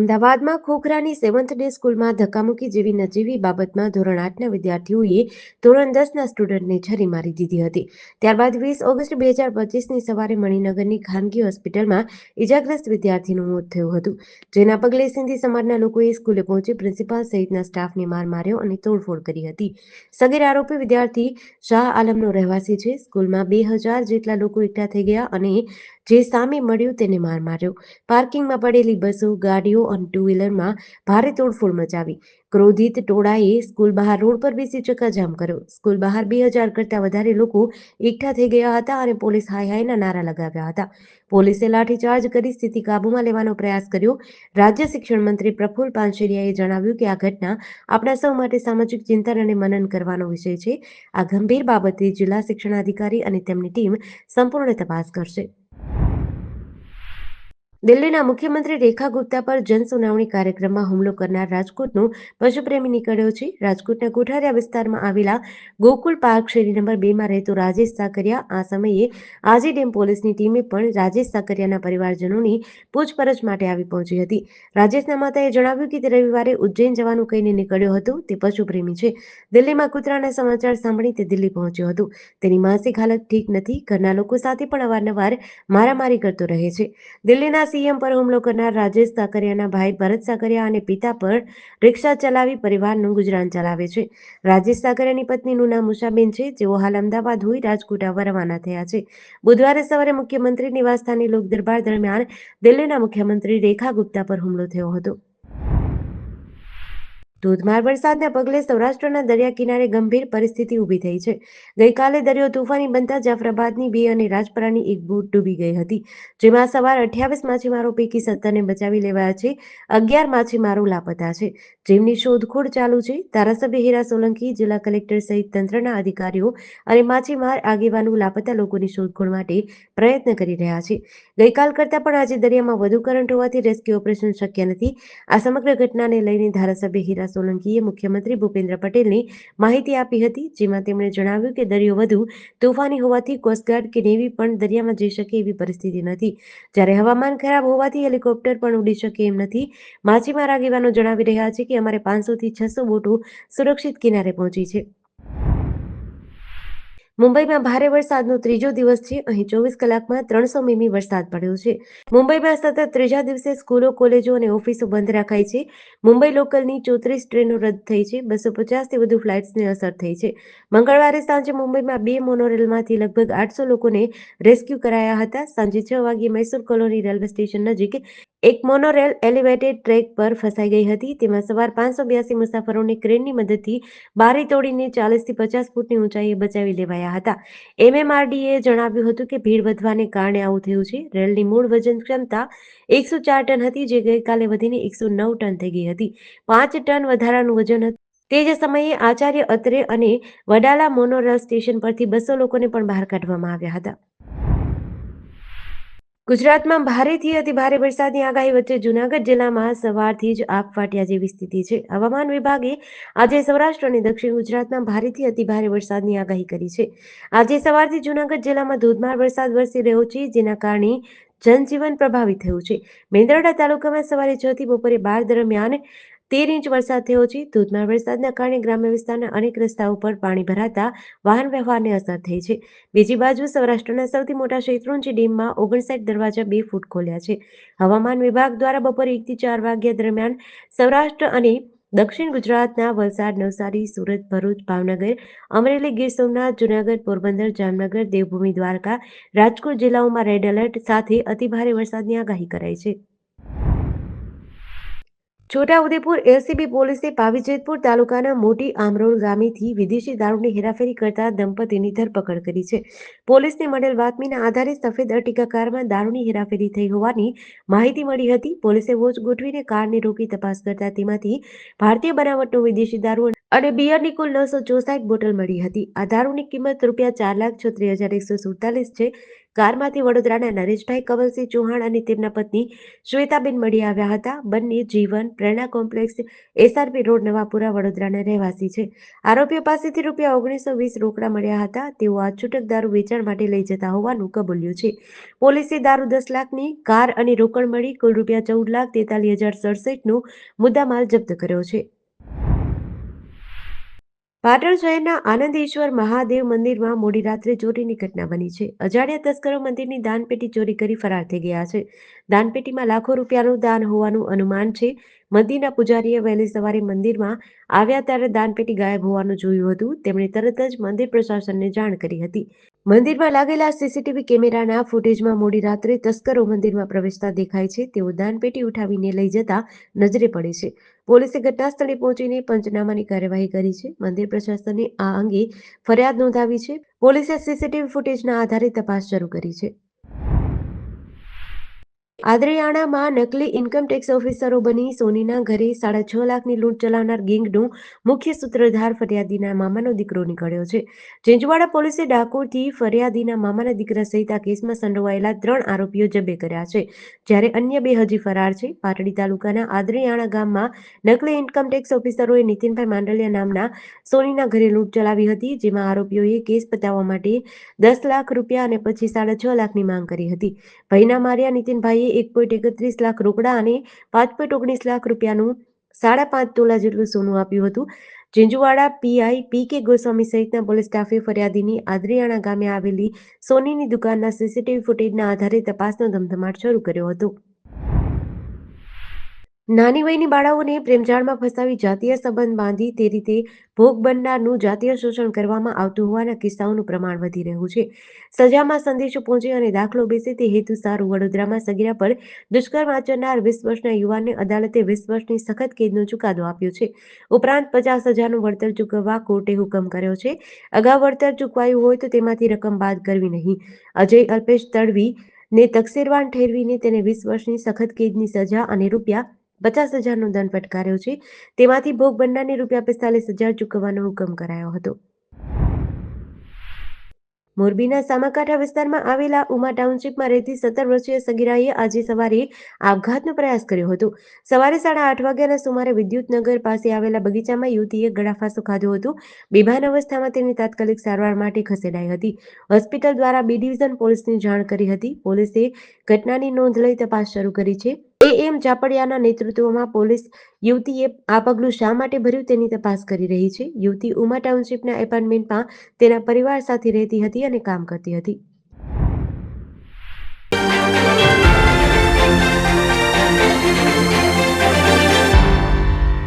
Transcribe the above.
અમદાવાદમાં ખોખરાની seventh day સ્કૂલમાં ધક્કામુક્કી જેવી નજીવી બાબતમાં ધોરણ 8ના વિદ્યાર્થીઓએ ધોરણ 10ના સ્ટુડન્ટને છરી મારી દીધી હતી. ત્યારબાદ 20 ઓગસ્ટ 2025ની સવારે મણિનગરની ખાનગી હોસ્પિટલમાં ઇજાગ્રસ્ત વિદ્યાર્થીનું મોત થયું હતું. જેના પગલે સિંધી સમાજના લોકોએ સ્કૂલે પહોંચી પ્રિન્સિપાલ સહિતના સ્ટાફને માર માર્યો અને તોડફોડ કરી હતી. સગીર આરોપી વિદ્યાર્થી શાહ આલમનો રહેવાસી છે. સ્કૂલમાં 2000 જેટલા લોકો એકઠા થઈ ગયા અને જે સામે મળ્યું તેને માર માર્યો. પાર્કિંગમાં પડેલી બસો, ગાડીઓ અને ટુ વ્હીલરમાં ભારે તોડફોડ મચાવી. ક્રોધિત ટોળાએ સ્કૂલ બહાર રોડ પર બેસી ચક્કાજામ કર્યો. સ્કૂલ બહાર 2000 કરતા વધારે લોકો એકઠા થઈ ગયા હતા અને પોલીસ હાય હાયના નારા લગાવ્યા હતા. પોલીસે લાઠીચાર્જ કરી સ્થિતિ કાબૂમાં લેવાનો પ્રયાસ કર્યો. રાજ્ય શિક્ષણ મંત્રી પ્રફુલ્લ પાનસેરિયાએ જણાવ્યું કે આ ઘટના આપણા સૌ માટે સામાજિક ચિંતન અને મનન કરવાનો વિષય છે. આ ગંભીર બાબતે જિલ્લા શિક્ષણાધિકારી અને તેમની ટીમ સંપૂર્ણ તપાસ કરશે. દિલ્હીના મુખ્યમંત્રી રેખા ગુપ્તા પર જનસુનાવણી કાર્યક્રમમાં હુમલો કરનાર રાજકોટનો પશુપ્રેમી નીકળ્યો છે. રાજકોટના કોઠારિયા વિસ્તારમાં આવેલા ગોકુલ પાર્ક શેરી નંબર 2માં રહેતો રાજેશ સાકરિયા. આ સમયે આજી ડેમ પોલીસની ટીમે પણ રાજેશ સાકરિયાના પરિવારજનોની પૂછપરછ માટે આવી પહોંચી હતી. રાજેશના માતાએ જણાવ્યું કે તે રવિવારે ઉજ્જૈન જવાનું કહીને નીકળ્યો હતો. તે પશુપ્રેમી છે. દિલ્હીમાં કૂતરાના સમાચાર સાંભળી તે દિલ્હી પહોંચ્યો હતો. તેની માનસિક હાલત ઠીક નથી. ઘરના લોકો સાથે પણ અવારનવાર મારામારી કરતો રહે છે. દિલ્હીના સીએમ પર હુમલો કરનાર રાજેશ સાકરિયાના ભાઈ ભરત સાકરિયા અને પિતા પર રિક્ષા ચલાવી પરિવારનું ગુજરાન ચલાવે છે. રાજેશ સાકરિયાની પત્નીનું નામ ઉષાબેન છે, જેઓ હાલ અમદાવાદ હોઈ રાજકોટ આવવા રવાના થયા છે. બુધવારે સવારે મુખ્યમંત્રી નિવાસસ્થાને લોકદરબાર દરમિયાન દિલ્હીના મુખ્યમંત્રી રેખા ગુપ્તા પર હુમલો થયો હતો. ધોધમાર વરસાદના પગલે સૌરાષ્ટ્રના દરિયા કિનારે ગંભીર પરિસ્થિતિ ઊભી થઈ છે. ગઈકાલે દરિયો તોફાની બનતા જાફરાબાદની 2 અને રાજપરાની 1 બોટ ડૂબી ગઈ હતી. જેમાં સવાર 28 માછીમારો પૈકી 17ને બચાવી લેવાયા છે. 11 માછીમારો લાપતા છે, જેમની શોધખોળ ચાલુ છે. ધારાસભ્ય હીરા સોલંકી, જિલ્લા કલેક્ટર સહિત તંત્રના અધિકારીઓ અને માછીમાર આગેવાનો લાપતા લોકોની શોધખોળ માટે પ્રયત્ન કરી રહ્યા છે. ગઈકાલ કરતાં પણ આજે દરિયામાં વધુ કરંટ હોવાથી રેસ્ક્યુ ઓપરેશન શક્ય નથી. આ સમગ્ર ઘટનાને લઈને ધારાસભ્ય હીરા સોલંકીએ મુખ્યમંત્રી ભૂપેન્દ્ર પટેલને માહિતી આપી હતી. જેમાં તેમણે જણાવ્યું કે દરિયો વધુ તોફાની હોવાથી કોસ્ટગાર્ડ કે નેવી પણ દરિયામાં જઈ શકે એવી પરિસ્થિતિ નથી. જ્યારે હવામાન ખરાબ હોવાથી હેલિકોપ્ટર પણ ઉડી શકે એમ નથી. માછીમાર આગેવાનો જણાવી રહ્યા છે કે અમારે 500 થી 600 બોટો સુરક્ષિત કિનારે પહોંચી છે. મુંબઈમાં ભારે વરસાદનો ત્રીજો દિવસ છે. અહીં 24 કલાકમાં 300 મીમી વરસાદ પડ્યો છે. મુંબઈમાં સતત ત્રીજા દિવસે સ્કૂલો, કોલેજો અને ઓફિસો બંધ રખાઈ છે. મુંબઈ લોકલની 34 ટ્રેનો રદ થઈ છે. 250થી વધુ ફ્લાઇટ્સને અસર થઈ છે. મંગળવારે સાંજે મુંબઈમાં 2 મોનોરેલમાંથી લગભગ 800 લોકોને રેસ્ક્યુ કરાયા હતા. સાંજે 6 વાગ્યે મૈસૂર કોલોની રેલવે સ્ટેશન નજીક એક મોનોરેલ એલિવેટેડ ટ્રેક પર ફસાઈ ગઈ હતી. તેમાં સવાર 582 મુસાફરોને ક્રેનની મદદથી બારી તોડીને 40થી 50 ફૂટની ઊંચાઈએ બચાવી લેવાયા હતા. MMRDAએ જણાવ્યું હતું કે ભીડ વધવાને કારણે આવું થયું છે. રેલની મૂળ વજન ક્ષમતા 104 ટન હતી, જે ગઈકાલે વધીને 109 ટન થઈ ગઈ હતી. 5 ટન વધારાનું વજન હતું. તે જ સમયે આચાર્ય અત્રે અને વડાલા મોનોરેલ સ્ટેશન પરથી 200 લોકોને પણ બહાર કાઢવામાં આવ્યા હતા. ગુજરાતમાં ભારેથી અતિભારે વરસાદની આગાહી વચ્ચે જૂનાગઢ જિલ્લામાં સવારથી જ આગ ફાટ્યા જેવી સ્થિતિ છે. હવામાન વિભાગે આજે સૌરાષ્ટ્ર અને દક્ષિણ ગુજરાતમાં ભારેથી અતિભારે વરસાદની આગાહી કરી છે. આજે સવારથી જૂનાગઢ જિલ્લામાં ધોધમાર વરસાદ વરસી રહ્યો છે, જેના કારણે જનજીવન પ્રભાવિત થયું છે. મેંદરડા તાલુકામાં સવારે 6 થી બપોરે 12 દરમિયાન 13 ઇંચ વરસાદ થયો છે. ધોધમાર વરસાદના કારણે ગ્રામ્ય વિસ્તારના અનેક રસ્તાઓ પર પાણી ભરાતા વાહન વ્યવહારને અસર થઈ છે. બીજી બાજુ સૌરાષ્ટ્રના સૌથી મોટા શેત્રુંજી ડેમમાં 59 દરવાજા 2 ફૂટ ખોલ્યા છે. હવામાન વિભાગ દ્વારા બપોરે 1 થી 4 વાગ્યા દરમિયાન સૌરાષ્ટ્ર અને દક્ષિણ ગુજરાતના વલસાડ, નવસારી, સુરત, ભરૂચ, ભાવનગર, અમરેલી, ગીર સોમનાથ, જૂનાગઢ, પોરબંદર, જામનગર, દેવભૂમિ દ્વારકા, રાજકોટ જિલ્લાઓમાં રેડ એલર્ટ સાથે અતિભારે વરસાદની આગાહી કરાઈ છે. છોટાઉદેપુર એલસીબી પોલીસે પાવીજેતપુર તાલુકાના મોટી આમરોળ ગામેથી વિદેશી દારૂની હેરાફેરી કરતા દંપતીની ધરપકડ કરી છે. પોલીસને મળેલ બાતમીના આધારે સફેદ અર્ટિગા કારમાં દારૂની હેરાફેરી થઈ હોવાની માહિતી મળી હતી. પોલીસે વોચ ગોઠવીને કારને રોકી તપાસ કરતા તેમાંથી ભારતીય બનાવટનો વિદેશી દારૂ અને બિયરની કુલ 964 બોટલ મળી હતી. આ દારૂની કિંમત ₹4,36,147 છે. કારમાંથી વડોદરાના નરેશભાઈ કવલસિંહ ચૌહાણ અને તેમના પત્ની શ્વેતાબેન મળી આવ્યા હતા. બંને જીવન પ્રેરણા કોમ્પ્લેક્સ SRP રોડ નવાપુરા વડોદરાના રહેવાસી છે. આરોપીઓ પાસેથી ₹1920 રોકડા મળ્યા હતા. તેઓ આ છૂટક દારૂ વેચાણ માટે લઈ જતા હોવાનું કબૂલ્યું છે. પોલીસે દારૂ 10 લાખની, કાર અને રોકડ મળી કુલ ₹14,43,067નો મુદ્દામાલ જપ્ત કર્યો છે. પાટણ શહેરના આનંદ ઈશ્વર મહાદેવ મંદિરમાં મોડી રાત્રે ચોરીની ઘટના બની છે. અજાણ્યા તસ્કરો મંદિરની દાનપેટી ચોરી કરી ફરાર થઈ ગયા છે. દાનપેટીમાં લાખો રૂપિયાનું દાન હોવાનું અનુમાન છે. મંદિરના પૂજારીએ વહેલી સવારે મંદિરમાં આવ્યા ત્યારે દાનપેટી ગાયબ હોવાનું જોયું હતું. તેમણે તરત જ મંદિર પ્રશાસનને જાણ કરી હતી. મંદિરમાં લાગેલા સીસીટીવી કેમેરાના ફૂટેજમાં મોડી રાત્રે તસ્કરો મંદિરમાં પ્રવેશતા દેખાય છે. તેઓ દાનપેટી ઉઠાવીને લઈ જતા નજરે પડે છે. પોલીસે ઘટના સ્થળે પહોંચીને પંચનામાની કાર્યવાહી કરી છે. મંદિર પ્રશાસને આ અંગે ફરિયાદ નોંધાવી છે. પોલીસે સીસીટીવી ફૂટેજના આધારે તપાસ શરૂ કરી છે. આદ્રિયાણામાં નકલી ઇન્કમટેક્સ ઓફિસરો બની સોનીના ઘરે 6.5 લાખની લૂંટ ચલાવનાર ગેંગનો મુખ્ય સૂત્રધાર ફરિયાદીના મામાનો દીકરો નીકળ્યો છે. ઝીંઝુવાડા પોલીસે ડાકોરથી ફરિયાદીના મામાના દીકરા સહિત આ કેસમાં સંડોવાયેલા 3 આરોપીઓ જબ્બે કર્યા છે, જ્યારે અન્ય 2 હજી ફરાર છે. પાટડી તાલુકાના આદ્રિયાણા ગામમાં નકલી ઇન્કમટેક્સ ઓફિસરોએ નીતિનભાઈ માંડલિયા નામના સોનીના ઘરે લૂંટ ચલાવી હતી, જેમાં આરોપીઓએ કેસ પતાવવા માટે 10 લાખ રૂપિયા અને પછી 6.5 લાખની માંગ કરી હતી. ભયના માર્યા નીતિનભાઈએ 1.31 લાખ રોકડા અને 5.19 લાખ રૂપિયાનું 5.5 તોલા જેટલું સોનું આપ્યું હતું. ઝીંઝુવાડા પીઆઈ PK ગોસ્વામી સહિતના પોલીસ સ્ટાફે ફરિયાદીની આદ્રિયાણા ગામે આવેલી સોનીની દુકાનના સીસીટીવી ફૂટેજના આધારે તપાસનો ધમધમાટ શરૂ કર્યો હતો. નાની વયની બાળાઓને પ્રેમજાળમાં ફસાવી જાતીય સંબંધ બાંધી તે રીતે ભોગ બનનારનું જાતીય શોષણ કરવામાં આવતું હોવાના કિસ્સાઓનું પ્રમાણ વધી રહ્યું છે. સજામાં સંદેશો પહોંચે અને દાખલો બેસે તે હેતુ સારું વડોદરામાં સગીરા પર દુષ્કર્મ આચરનાર 20 વર્ષના યુવાનને અદાલતે 20 વર્ષની સખત કેદનો ચુકાદો આપ્યો છે. ઉપરાંત 50,000નું વળતર ચૂકવવા કોર્ટે હુકમ કર્યો છે. અગાઉ વળતર ચૂકવાયું હોય તો તેમાંથી રકમ બાદ કરવી નહીં. અજય અલ્પેશ તડવી ને તકસીરવાન ઠેરવીને તેને 20 વર્ષની સખત કેદની સજા અને ₹50,000નો દંડ ફટકાર્યો છે. તેમાંથી ભોગ બનનારને ₹45,000 ચૂકવવાનો હુકમ કરાયો હતો. મોરબીના સામાકાંઠા વિસ્તારમાં આવેલા ઉમા ટાઉનશીપમાં રહેતી 17 વર્ષીય સગીરાએ આજે સવારે આપઘાતનો પ્રયાસ કર્યો હતો. સવારે 8:30 વાગ્યાના સુમારે વિદ્યુતનગર પાસે આવેલા બગીચામાં યુવતીએ ગળાફાંસો ખાધો હતો. બેભાન અવસ્થામાં તેની તાત્કાલિક સારવાર માટે ખસેડાઈ હતી. હોસ્પિટલ દ્વારા B ડિવિઝન પોલીસને જાણ કરી હતી. પોલીસે ઘટનાની નોંધ લઈ તપાસ શરૂ કરી છે. AM ચાપડિયાના નેતૃત્વમાં પોલીસ યુવતીએ આ પગલું શા માટે ભર્યું તેની તપાસ કરી રહી છે. યુવતી ઉમા ટાઉનશીપના એપાર્ટમેન્ટમાં તેના પરિવાર સાથે રહેતી હતી અને કામ કરતી હતી.